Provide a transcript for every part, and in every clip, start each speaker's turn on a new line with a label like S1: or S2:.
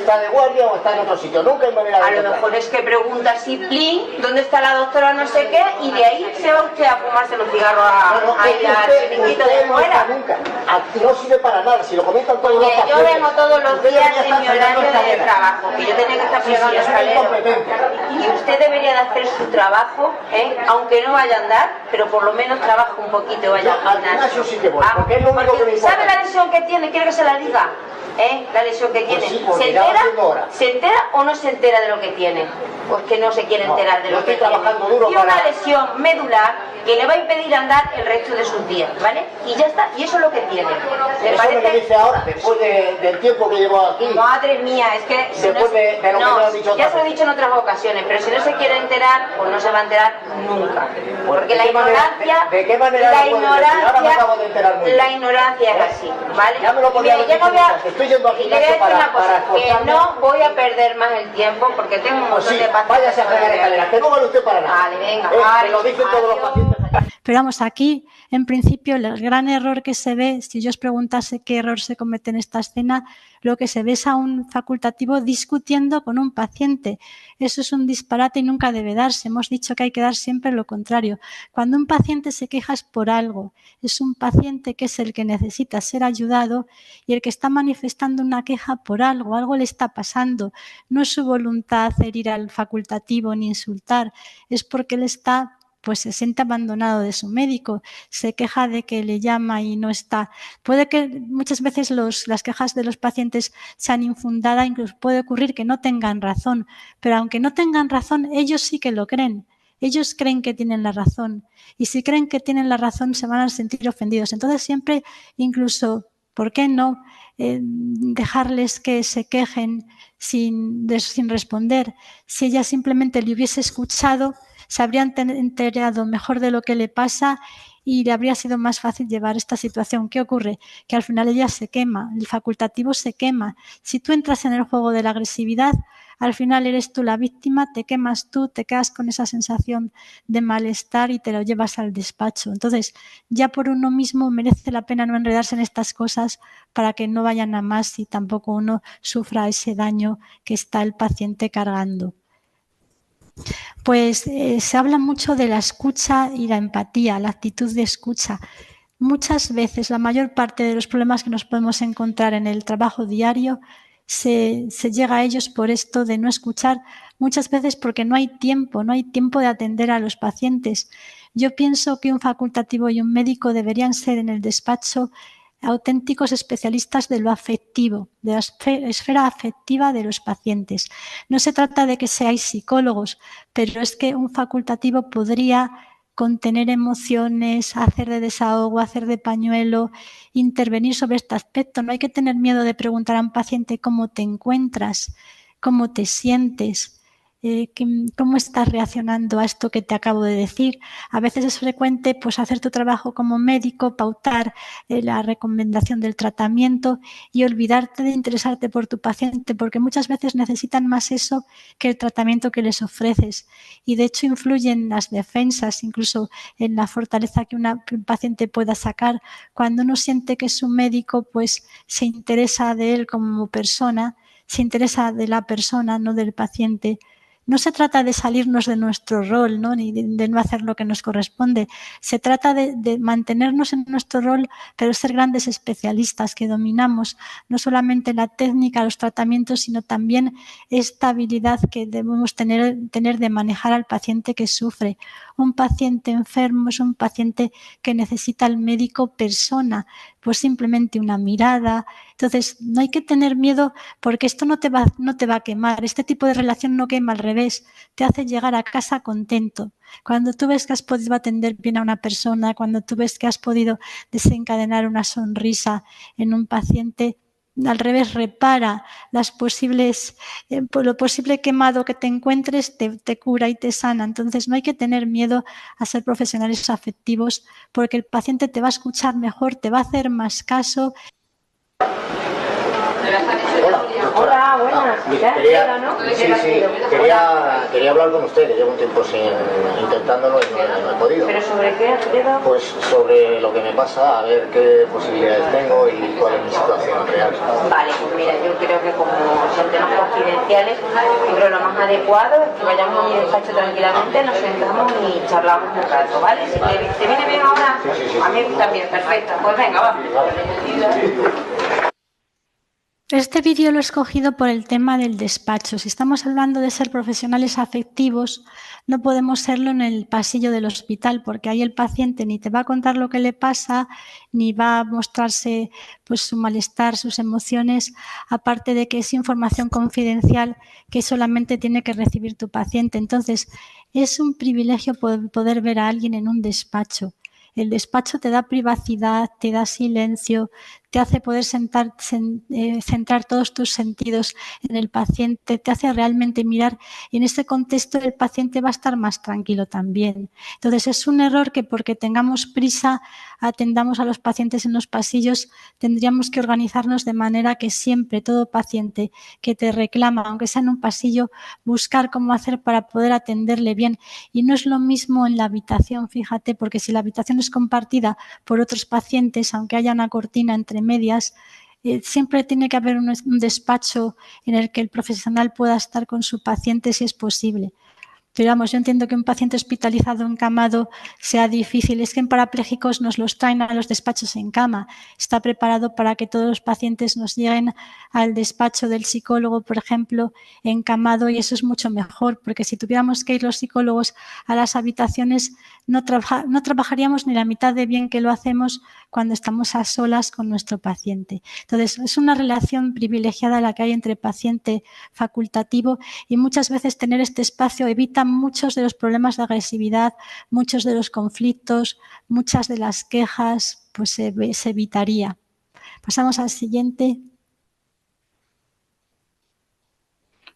S1: está de guardia o está en otro sitio, nunca hay manera de
S2: A lo mejor es que pregunta así, plin, ¿dónde está la doctora no sé qué? Y de ahí se va usted a fumarse los cigarros ahí al chiringuito de fuera.
S1: Nunca, no sirve para nada, si lo comentan todos los pacientes.
S2: Yo vengo todos los días en mi horario de trabajo, que yo tenía que estar plegando escaleras. Y usted debería de hacer su trabajo, aunque no vaya a andar, pero por lo menos trabaja un poquito y vaya al gimnasio.
S1: Sí que voy, porque es lo único que me importa.
S2: ¿Sabe la lesión que tiene? ¿Quiere que se la diga? La lesión que tiene.
S1: Pues sí,
S2: ¿Se entera o no se entera de lo que tiene? Pues que no se quiere enterar de lo que tiene. Y una lesión medular que le va a impedir andar el resto de sus días, ¿vale? Y ya está, y eso es lo que tiene.
S1: Eso me lo dice ahora, después del tiempo que llevo aquí.
S2: Madre mía, es que...
S1: Después de lo que me has dicho.
S2: Ya se lo he dicho en otras ocasiones, pero si no se quiere enterar, pues no se va a enterar nunca. Porque la ignorancia...
S1: ¿De qué manera
S2: la
S1: lo puedes decir? Ahora me acabo de enterar muy bien.
S2: La ignorancia es así, ¿vale?
S1: Ya me lo podía haber dicho antes, estoy yendo al gimnasio para esforzarme.
S2: Que no voy a perder más el tiempo porque tengo un montón de pacientes.
S1: Váyase a fregar escaleras, que no vale usted para nada.
S2: Vale, venga.
S1: Me lo dicen todos los pacientes.
S3: Pero vamos, aquí, en principio, el gran error que se ve, si yo os preguntase qué error se comete en esta escena, lo que se ve es a un facultativo discutiendo con un paciente. Eso es un disparate y nunca debe darse. Hemos dicho que hay que dar siempre lo contrario. Cuando un paciente se queja es por algo. Es un paciente que es el que necesita ser ayudado y el que está manifestando una queja por algo. Algo le está pasando. No es su voluntad herir al facultativo ni insultar. Es porque él está... pues se siente abandonado de su médico, se queja de que le llama y no está. Puede que muchas veces las quejas de los pacientes sean infundadas, incluso puede ocurrir que no tengan razón, pero aunque no tengan razón, ellos sí que lo creen. Ellos creen que tienen la razón y si creen que tienen la razón se van a sentir ofendidos. Entonces siempre, incluso, ¿por qué no dejarles que se quejen sin responder? Si ella simplemente le hubiese escuchado, se habrían enterado mejor de lo que le pasa y le habría sido más fácil llevar esta situación. ¿Qué ocurre? Que al final ella se quema, el facultativo se quema. Si tú entras en el juego de la agresividad, al final eres tú la víctima, te quemas tú, te quedas con esa sensación de malestar y te lo llevas al despacho. Entonces, ya por uno mismo merece la pena no enredarse en estas cosas para que no vayan a más y tampoco uno sufra ese daño que está el paciente cargando. Pues se habla mucho de la escucha y la empatía, la actitud de escucha. Muchas veces, la mayor parte de los problemas que nos podemos encontrar en el trabajo diario se llega a ellos por esto de no escuchar, muchas veces porque no hay tiempo de atender a los pacientes. Yo pienso que un facultativo y un médico deberían ser en el despacho auténticos especialistas de lo afectivo, de la esfera afectiva de los pacientes. No se trata de que seáis psicólogos, pero es que un facultativo podría contener emociones, hacer de desahogo, hacer de pañuelo, intervenir sobre este aspecto. No hay que tener miedo de preguntar a un paciente cómo te encuentras, cómo te sientes, cómo estás reaccionando a esto que te acabo de decir. A veces es frecuente pues, hacer tu trabajo como médico, pautar la recomendación del tratamiento y olvidarte de interesarte por tu paciente, porque muchas veces necesitan más eso que el tratamiento que les ofreces. Y de hecho influyen las defensas, incluso en la fortaleza que un paciente pueda sacar. Cuando uno siente que su médico pues, se interesa de él como persona, se interesa de la persona, no del paciente. No se trata de salirnos de nuestro rol, ¿no? Ni de no hacer lo que nos corresponde. Se trata de mantenernos en nuestro rol, pero ser grandes especialistas que dominamos no solamente la técnica, los tratamientos, sino también esta habilidad que debemos tener de manejar al paciente que sufre. Un paciente enfermo es un paciente que necesita al médico persona, pues simplemente una mirada. Entonces, no hay que tener miedo porque esto no te va a quemar. Este tipo de relación no quema, al revés, te hace llegar a casa contento. Cuando tú ves que has podido atender bien a una persona, cuando tú ves que has podido desencadenar una sonrisa en un paciente, al revés, repara lo posible quemado que te encuentres, te cura y te sana. Entonces no hay que tener miedo a ser profesionales afectivos porque el paciente te va a escuchar mejor, te va a hacer más caso.
S2: Hola, buenas.
S1: Quería hablar con ustedes, llevo un tiempo intentándolo y no he podido.
S2: ¿Pero sobre qué, Alfredo?
S1: Pues sobre lo que me pasa, a ver qué posibilidades tengo y cuál es mi situación real.
S2: Vale, pues mira, yo creo que como si tenemos confidenciales, yo creo lo más adecuado es que vayamos a mi despacho tranquilamente, nos sentamos y charlamos un rato, ¿vale? Si te viene bien ahora, a mí también, perfecto. Pues venga, va.
S3: Este vídeo lo he escogido por el tema del despacho. Si estamos hablando de ser profesionales afectivos, no podemos serlo en el pasillo del hospital, porque ahí el paciente ni te va a contar lo que le pasa, ni va a mostrarse pues, su malestar, sus emociones, aparte de que es información confidencial que solamente tiene que recibir tu paciente. Entonces, es un privilegio poder ver a alguien en un despacho. El despacho te da privacidad, te da silencio, te hace poder centrar todos tus sentidos en el paciente, te hace realmente mirar y en este contexto el paciente va a estar más tranquilo también. Entonces es un error que porque tengamos prisa atendamos a los pacientes en los pasillos, tendríamos que organizarnos de manera que siempre todo paciente que te reclama, aunque sea en un pasillo, buscar cómo hacer para poder atenderle bien. Y no es lo mismo en la habitación, fíjate, porque si la habitación es compartida por otros pacientes, aunque haya una cortina entre medias, siempre tiene que haber un despacho en el que el profesional pueda estar con su paciente si es posible. Pero vamos, yo entiendo que un paciente hospitalizado encamado sea difícil. Es que en parapléjicos nos los traen a los despachos en cama. Está preparado para que todos los pacientes nos lleguen al despacho del psicólogo, por ejemplo, encamado, y eso es mucho mejor, porque si tuviéramos que ir los psicólogos a las habitaciones, no trabajaríamos ni la mitad de bien que lo hacemos cuando estamos a solas con nuestro paciente. Entonces, es una relación privilegiada la que hay entre paciente facultativo y muchas veces tener este espacio evita muchos de los problemas de agresividad, muchos de los conflictos, muchas de las quejas, pues se evitaría. Pasamos al siguiente.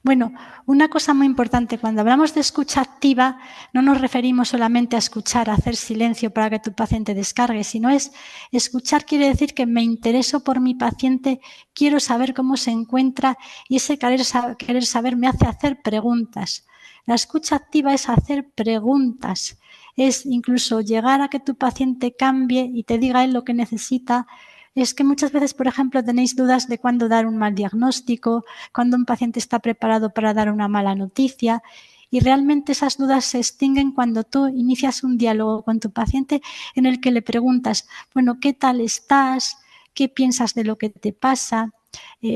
S3: Bueno, una cosa muy importante, cuando hablamos de escucha activa, no nos referimos solamente a escuchar, a hacer silencio para que tu paciente descargue, sino es escuchar quiere decir que me intereso por mi paciente, quiero saber cómo se encuentra y ese querer saber me hace hacer preguntas. La escucha activa es hacer preguntas, es incluso llegar a que tu paciente cambie y te diga él lo que necesita. Es que muchas veces, por ejemplo, tenéis dudas de cuándo dar un mal diagnóstico, cuándo un paciente está preparado para dar una mala noticia, y realmente esas dudas se extinguen cuando tú inicias un diálogo con tu paciente en el que le preguntas, bueno, ¿qué tal estás? ¿Qué piensas de lo que te pasa?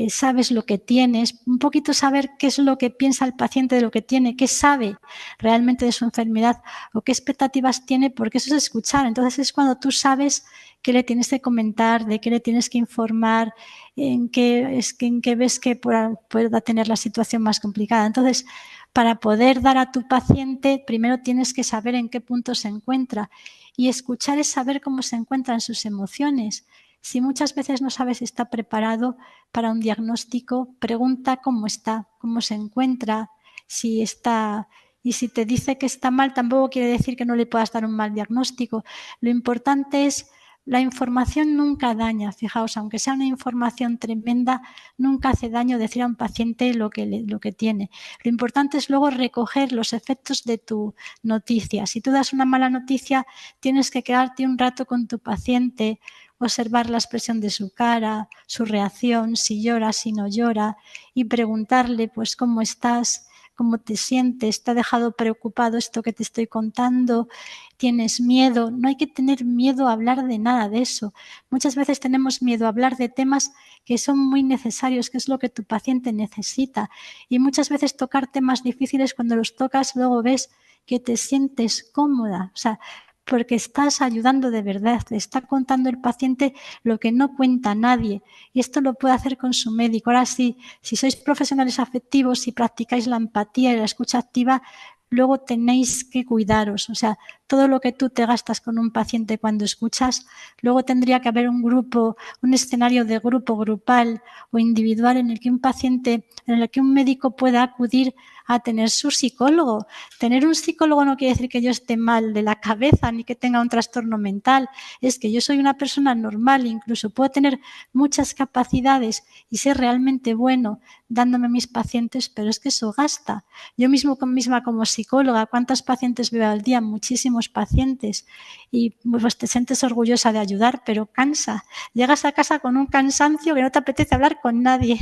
S3: ¿Sabes lo que tienes? Un poquito saber qué es lo que piensa el paciente de lo que tiene, qué sabe realmente de su enfermedad o qué expectativas tiene, porque eso es escuchar. Entonces es cuando tú sabes qué le tienes que comentar, de qué le tienes que informar, en qué ves que pueda tener la situación más complicada. Entonces, para poder dar a tu paciente, primero tienes que saber en qué punto se encuentra y escuchar es saber cómo se encuentran sus emociones. Si muchas veces no sabes si está preparado para un diagnóstico, pregunta cómo está, cómo se encuentra, si está. Y si te dice que está mal, tampoco quiere decir que no le puedas dar un mal diagnóstico. Lo importante es, la información nunca daña. Fijaos, aunque sea una información tremenda, nunca hace daño decir a un paciente lo que tiene. Lo importante es luego recoger los efectos de tu noticia. Si tú das una mala noticia, tienes que quedarte un rato con tu paciente, observar la expresión de su cara, su reacción, si llora, si no llora, y preguntarle, pues, ¿cómo estás? ¿Cómo te sientes? ¿Te ha dejado preocupado esto que te estoy contando? ¿Tienes miedo? No hay que tener miedo a hablar de nada de eso. Muchas veces tenemos miedo a hablar de temas que son muy necesarios, que es lo que tu paciente necesita. Y muchas veces tocar temas difíciles, cuando los tocas, luego ves que te sientes cómoda. O sea, porque estás ayudando de verdad, le está contando el paciente lo que no cuenta nadie. Y esto lo puede hacer con su médico. Ahora sí, si sois profesionales afectivos, si practicáis la empatía y la escucha activa, luego tenéis que cuidaros. O sea, todo lo que tú te gastas con un paciente cuando escuchas, luego tendría que haber un grupo, un escenario de grupo, grupal o individual en el que un paciente, en el que un médico pueda acudir a tener su psicólogo. Tener un psicólogo no quiere decir que yo esté mal de la cabeza ni que tenga un trastorno mental. Es que yo soy una persona normal, incluso puedo tener muchas capacidades y ser realmente bueno dándome mis pacientes, pero es que eso gasta. Yo misma como psicóloga, ¿cuántos pacientes veo al día? Muchísimos pacientes. Y pues te sientes orgullosa de ayudar, pero cansa. Llegas a casa con un cansancio que no te apetece hablar con nadie,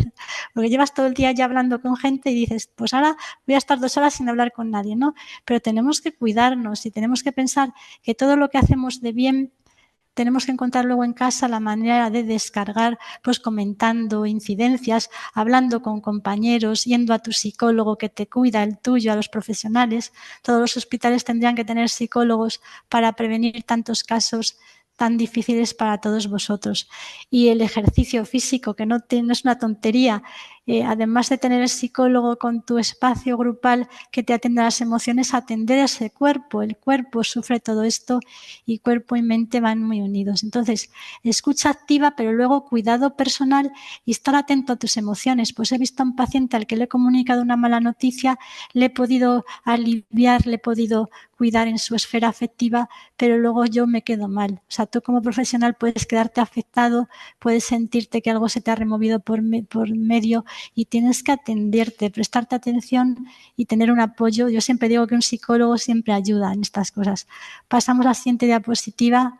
S3: porque llevas todo el día ya hablando con gente y dices, pues ahora voy a estar 2 horas sin hablar con nadie, ¿no? Pero tenemos que cuidarnos y tenemos que pensar que todo lo que hacemos de bien tenemos que encontrar luego en casa la manera de descargar, pues comentando incidencias, hablando con compañeros, yendo a tu psicólogo que te cuida, el tuyo, a los profesionales. Todos los hospitales tendrían que tener psicólogos para prevenir tantos casos tan difíciles para todos vosotros. Y el ejercicio físico, que no es una tontería, además de tener el psicólogo con tu espacio grupal que te atienda a las emociones, atender a ese cuerpo. El cuerpo sufre todo esto y cuerpo y mente van muy unidos. Entonces, escucha activa, pero luego cuidado personal y estar atento a tus emociones. Pues he visto a un paciente al que le he comunicado una mala noticia, le he podido aliviar, le he podido cuidar en su esfera afectiva, pero luego yo me quedo mal. O sea, tú como profesional puedes quedarte afectado, puedes sentirte que algo se te ha removido por medio y tienes que atenderte, prestarte atención y tener un apoyo. Yo siempre digo que un psicólogo siempre ayuda en estas cosas. Pasamos a la siguiente diapositiva.